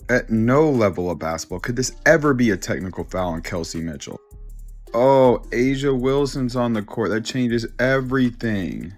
At no level of basketball could this ever be a technical foul on Kelsey Mitchell. Oh, Asia Wilson's on the court. That changes everything.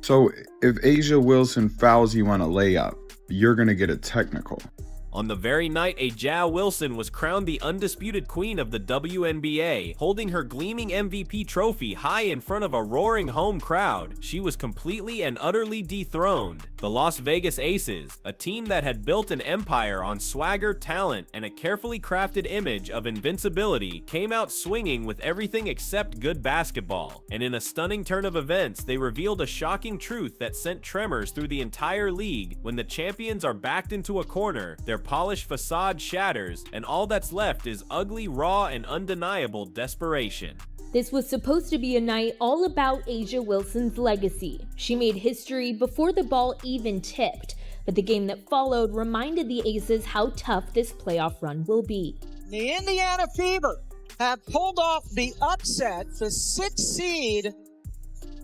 So if Asia Wilson fouls you on a layup, you're going to get a technical. On the very night A'ja Wilson was crowned the undisputed queen of the WNBA, holding her gleaming MVP trophy high in front of a roaring home crowd, she was completely and utterly dethroned. The Las Vegas Aces, a team that had built an empire on swagger, talent, and a carefully crafted image of invincibility, came out swinging with everything except good basketball. And in a stunning turn of events, they revealed a shocking truth that sent tremors through the entire league. When the champions are backed into a corner, their polished facade shatters, and all that's left is ugly, raw, and undeniable desperation. This was supposed to be a night all about A'ja Wilson's legacy. She made history before the ball even tipped, but the game that followed reminded the Aces how tough this playoff run will be. The Indiana Fever have pulled off the upset, the 6th seed,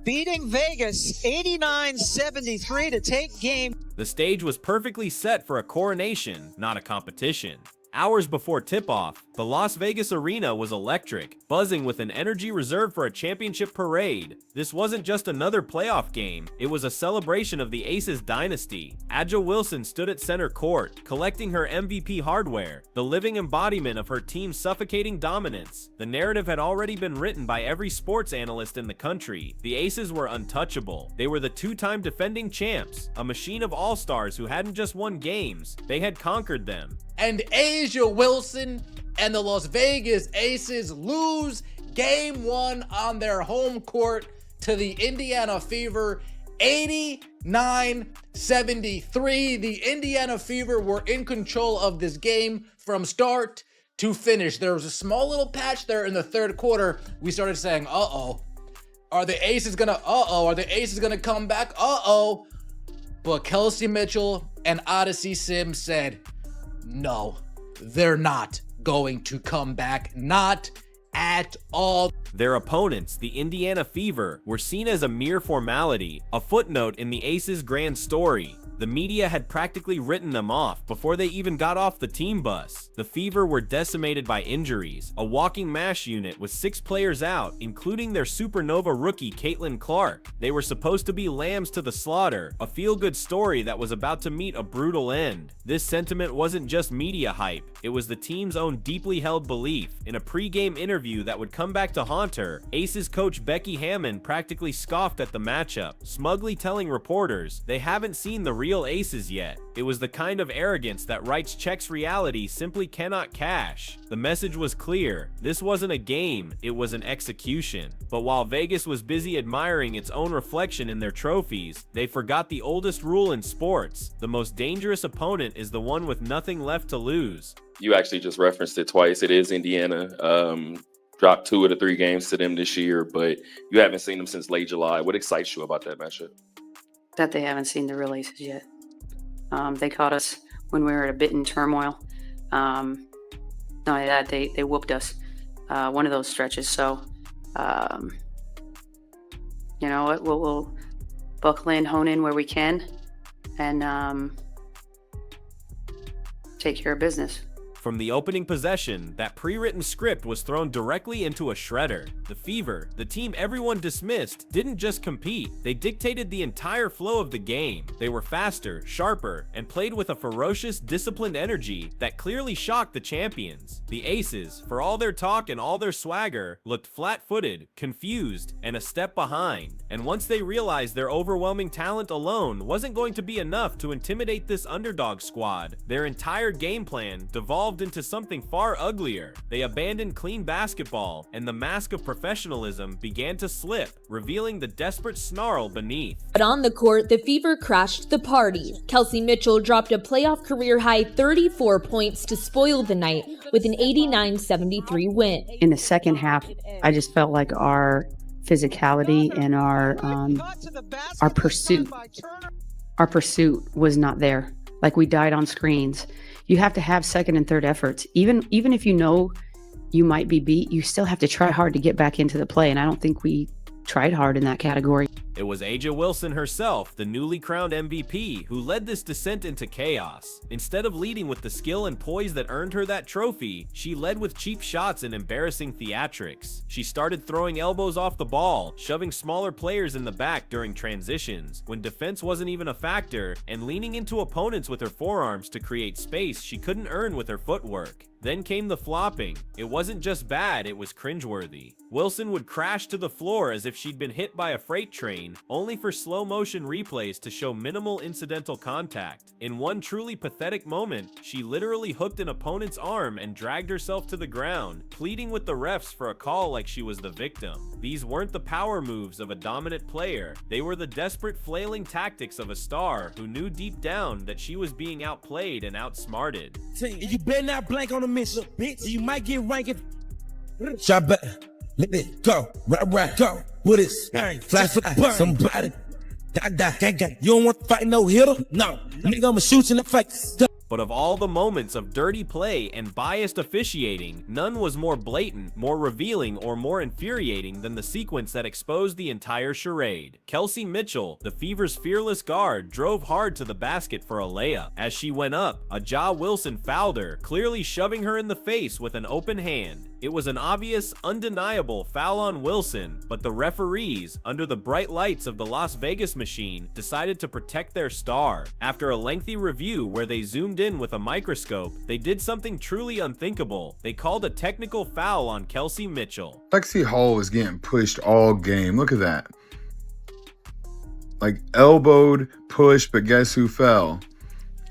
beating Vegas 89-73 to take game. The stage was perfectly set for a coronation, not a competition. Hours before tip-off, the Las Vegas arena was electric, buzzing with an energy reserved for a championship parade. This wasn't just another playoff game, it was a celebration of the Aces dynasty. A'ja Wilson stood at center court, collecting her MVP hardware, the living embodiment of her team's suffocating dominance. The narrative had already been written by every sports analyst in the country. The Aces were untouchable. They were the two-time defending champs, a machine of all-stars who hadn't just won games, they had conquered them. And A'ja Wilson and the Las Vegas Aces lose Game 1 on their home court to the Indiana Fever, 89-73. The Indiana Fever were in control of this game from start to finish. There was a small little patch there in the third quarter. We started saying, are the Aces gonna come back? But Kelsey Mitchell and Odyssey Sims said, no, they're not going to come back. Not at all. Their opponents, the Indiana Fever, were seen as a mere formality, a footnote in the Aces' grand story. The media had practically written them off before they even got off the team bus. The Fever were decimated by injuries, a walking mash unit with 6 players out, including their supernova rookie Caitlin Clark. They were supposed to be lambs to the slaughter, a feel-good story that was about to meet a brutal end. This sentiment wasn't just media hype, it was the team's own deeply held belief. In a pre-game interview that would come back to haunt her, Aces coach Becky Hammon practically scoffed at the matchup, smugly telling reporters they haven't seen the real Aces yet. It was the kind of arrogance that writes checks reality simply cannot cash. The message was clear. This wasn't a game, it was an execution. But while Vegas was busy admiring its own reflection in their trophies, they forgot the oldest rule in sports. The most dangerous opponent is the one with nothing left to lose. You actually just referenced it twice. It is Indiana. Dropped 2 of the 3 games to them this year, but you haven't seen them since late July. What excites you about that matchup? That they haven't seen the real Aces yet. They caught us when we were at a bit in turmoil. Not only that, they whooped us one of those stretches. So, you know what? We'll buckle in, hone in where we can, and take care of business. From the opening possession, that pre-written script was thrown directly into a shredder. The Fever, the team everyone dismissed, didn't just compete, they dictated the entire flow of the game. They were faster, sharper, and played with a ferocious, disciplined energy that clearly shocked the champions. The Aces, for all their talk and all their swagger, looked flat-footed, confused, and a step behind. And once they realized their overwhelming talent alone wasn't going to be enough to intimidate this underdog squad, their entire game plan devolved into something far uglier. They abandoned clean basketball, and the mask of professionalism began to slip, revealing the desperate snarl beneath. But on the court, the Fever crashed the party. Kelsey Mitchell dropped a playoff career-high 34 points to spoil the night with an 89-73 win. In the second half, I just felt like our physicality and our pursuit was not there. Like, we died on screens. You have to have second and third efforts. Even if you know you might be beat, you still have to try hard to get back into the play. And I don't think we tried hard in that category. It was A'ja Wilson herself, the newly crowned MVP, who led this descent into chaos. Instead of leading with the skill and poise that earned her that trophy, she led with cheap shots and embarrassing theatrics. She started throwing elbows off the ball, shoving smaller players in the back during transitions, when defense wasn't even a factor, and leaning into opponents with her forearms to create space she couldn't earn with her footwork. Then came the flopping. It wasn't just bad, it was cringeworthy. Wilson would crash to the floor as if she'd been hit by a freight train, only for slow motion replays to show minimal incidental contact. In one truly pathetic moment, she literally hooked an opponent's arm and dragged herself to the ground, pleading with the refs for a call like she was the victim. These weren't the power moves of a dominant player, they were the desperate flailing tactics of a star who knew deep down that she was being outplayed and outsmarted. You better not blank on the mission, bitch. You might get ranked. Shot back. Let it go. Right. Go. With it. Flash somebody. Die. You don't want to fight no hitter? No. Nigga, I'ma shoot you in the face. But of all the moments of dirty play and biased officiating, none was more blatant, more revealing, or more infuriating than the sequence that exposed the entire charade. Kelsey Mitchell, the Fever's fearless guard, drove hard to the basket for a layup. As she went up, A'ja Wilson fouled her, clearly shoving her in the face with an open hand. It was an obvious, undeniable foul on Wilson, but the referees, under the bright lights of the Las Vegas machine, decided to protect their star. After a lengthy review where they zoomed in with a microscope, they did something truly unthinkable. They called a technical foul on Kelsey Mitchell. Lexi Hall was getting pushed all game. Look at that. Like elbowed, pushed, but guess who fell?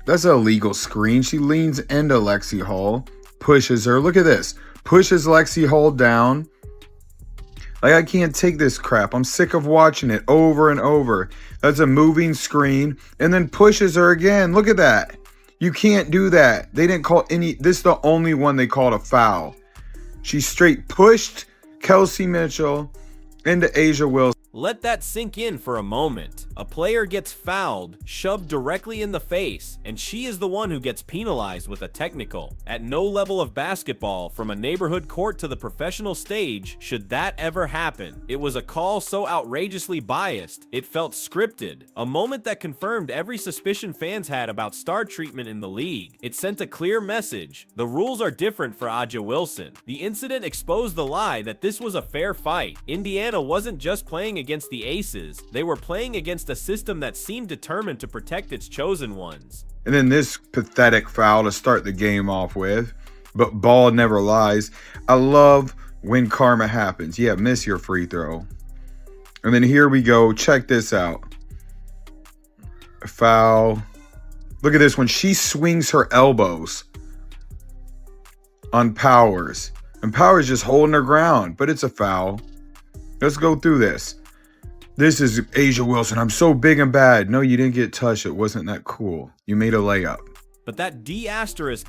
That's an illegal screen. She leans into Lexi Hall, pushes her. Look at this. Pushes Lexi Hall down. Like, I can't take this crap. I'm sick of watching it over and over. That's a moving screen. And then pushes her again. Look at that. You can't do that. They didn't call any. This is the only one they called a foul. She straight pushed Kelsey Mitchell into A'ja Wilson. Let that sink in for a moment. A player gets fouled, shoved directly in the face, and she is the one who gets penalized with a technical. At no level of basketball, from a neighborhood court to the professional stage, should that ever happen. It was a call so outrageously biased, it felt scripted. A moment that confirmed every suspicion fans had about star treatment in the league. It sent a clear message. The rules are different for A'ja Wilson. The incident exposed the lie that this was a fair fight. Indiana wasn't just playing against the Aces, they were playing against a system that seemed determined to protect its chosen ones. And then this pathetic foul to start the game off with. But ball never lies. I love when karma happens. Yeah, miss your free throw. And then here we go. Check this out. A foul. Look at this when she swings her elbows on Powers. And Powers just holding her ground, but it's a foul. Let's go through this. This is A'ja Wilson. I'm so big and bad. No, you didn't get touched. It wasn't that cool. You made a layup. But that D**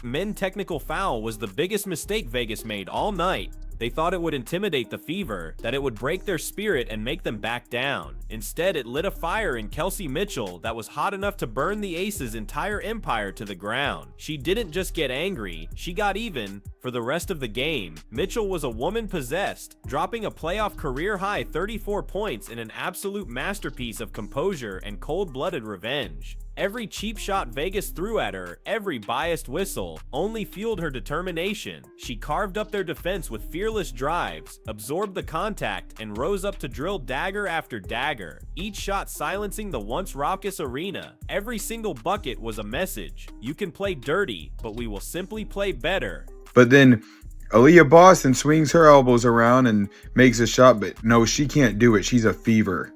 men technical foul was the biggest mistake Vegas made all night. They thought it would intimidate the Fever, that it would break their spirit and make them back down. Instead, it lit a fire in Kelsey Mitchell that was hot enough to burn the Aces' entire empire to the ground. She didn't just get angry, she got even. For the rest of the game, Mitchell was a woman possessed, dropping a playoff career-high 34 points in an absolute masterpiece of composure and cold-blooded revenge. Every cheap shot Vegas threw at her, every biased whistle, only fueled her determination. She carved up their defense with fearless drives, absorbed the contact, and rose up to drill dagger after dagger, each shot silencing the once raucous arena. Every single bucket was a message. You can play dirty, but we will simply play better. But then Aaliyah Boston swings her elbows around and makes a shot, but no, she can't do it. She's a Fever.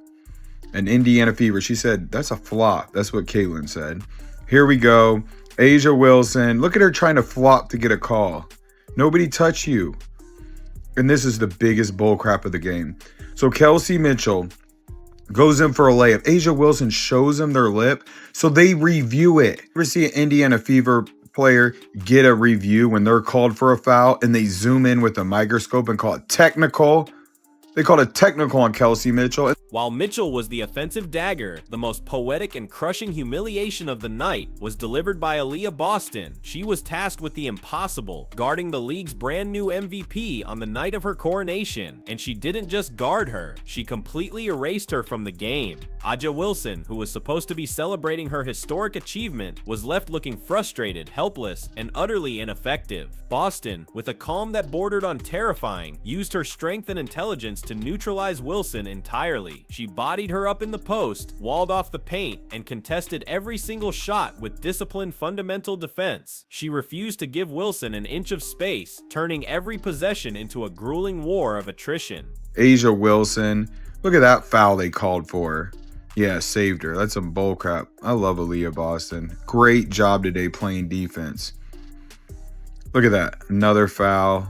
An Indiana Fever. She said, that's a flop. That's what Caitlin said. Here we go. A'ja Wilson. Look at her trying to flop to get a call. Nobody touch you. And this is the biggest bullcrap of the game. So Kelsey Mitchell goes in for a layup. A'ja Wilson shows them their lip, so they review it. Ever see an Indiana Fever player get a review when they're called for a foul and they zoom in with a microscope and call it technical? They called it technical on Kelsey Mitchell. While Mitchell was the offensive dagger, the most poetic and crushing humiliation of the night was delivered by Aaliyah Boston. She was tasked with the impossible, guarding the league's brand new MVP on the night of her coronation, and she didn't just guard her, she completely erased her from the game. A'ja Wilson, who was supposed to be celebrating her historic achievement, was left looking frustrated, helpless, and utterly ineffective. Boston, with a calm that bordered on terrifying, used her strength and intelligence to neutralize Wilson entirely. She bodied her up in the post, walled off the paint, and contested every single shot with disciplined fundamental defense. She refused to give Wilson an inch of space, turning every possession into a grueling war of attrition. A'ja Wilson, look at that foul they called for her. Yeah, saved her. That's some bullcrap. I love Aaliyah Boston. Great job today playing defense. Look at that. Another foul.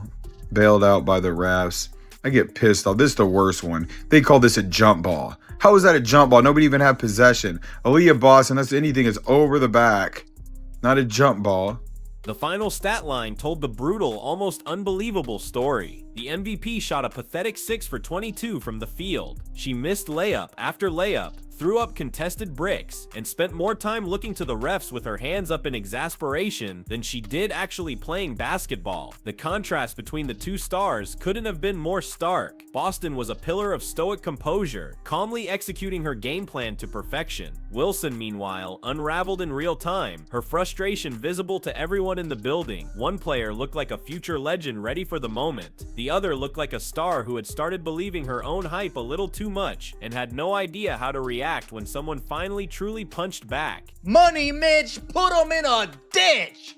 Bailed out by the refs. I get pissed off. This is the worst one. They call this a jump ball. How is that a jump ball? Nobody even had possession. Aaliyah Boston, that's anything. It's over the back. Not a jump ball. The final stat line told the brutal, almost unbelievable story. The MVP shot a pathetic 6 for 22 from the field. She missed layup after layup, threw up contested bricks, and spent more time looking to the refs with her hands up in exasperation than she did actually playing basketball. The contrast between the two stars couldn't have been more stark. Boston was a pillar of stoic composure, calmly executing her game plan to perfection. Wilson, meanwhile, unraveled in real time, her frustration visible to everyone in the building. One player looked like a future legend ready for the moment. The other looked like a star who had started believing her own hype a little too much and had no idea how to react when someone finally truly punched back. Money Mitch, put him in a ditch!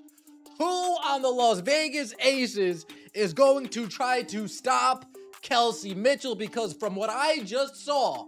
Who on the Las Vegas Aces is going to try to stop Kelsey Mitchell? Because from what I just saw,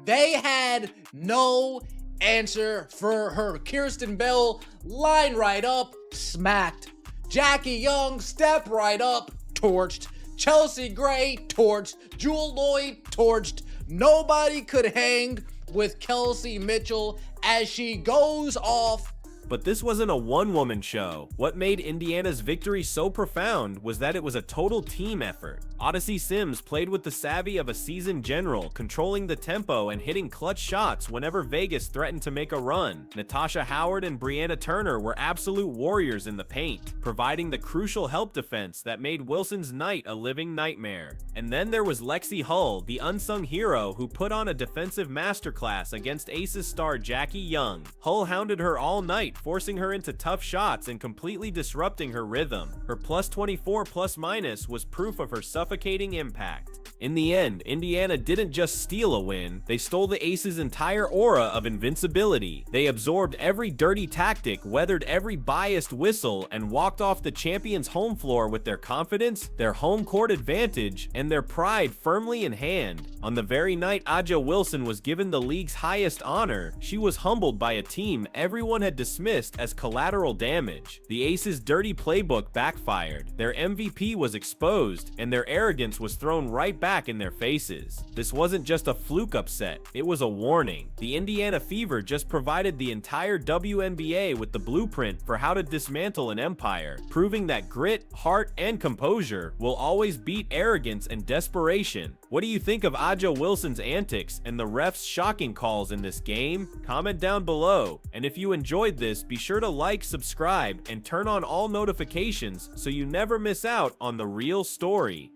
they had no answer for her. Kirsten Bell, line right up, smacked. Jackie Young, step right up, torched. Chelsea Gray, torched. Jewel Lloyd, torched. Nobody could hang with Kelsey Mitchell as she goes off. But this wasn't a one-woman show. What made Indiana's victory so profound was that it was a total team effort. Odyssey Sims played with the savvy of a seasoned general, controlling the tempo and hitting clutch shots whenever Vegas threatened to make a run. Natasha Howard and Brianna Turner were absolute warriors in the paint, providing the crucial help defense that made Wilson's night a living nightmare. And then there was Lexi Hull, the unsung hero who put on a defensive masterclass against Aces star Jackie Young. Hull hounded her all night, forcing her into tough shots and completely disrupting her rhythm. Her plus 24 plus minus was proof of her suffocating impact. In the end, Indiana didn't just steal a win, they stole the Aces' entire aura of invincibility. They absorbed every dirty tactic, weathered every biased whistle, and walked off the champion's home floor with their confidence, their home court advantage, and their pride firmly in hand. On the very night A'ja Wilson was given the league's highest honor, she was humbled by a team everyone had dismissed as collateral damage. The Aces' dirty playbook backfired, their MVP was exposed, and their arrogance was thrown right back in their faces. This wasn't just a fluke upset, it was a warning. The Indiana Fever just provided the entire WNBA with the blueprint for how to dismantle an empire, proving that grit, heart, and composure will always beat arrogance and desperation. What do you think of A'ja Wilson's antics and the refs' shocking calls in this game? Comment down below. And if you enjoyed this, be sure to like, subscribe, and turn on all notifications so you never miss out on the real story.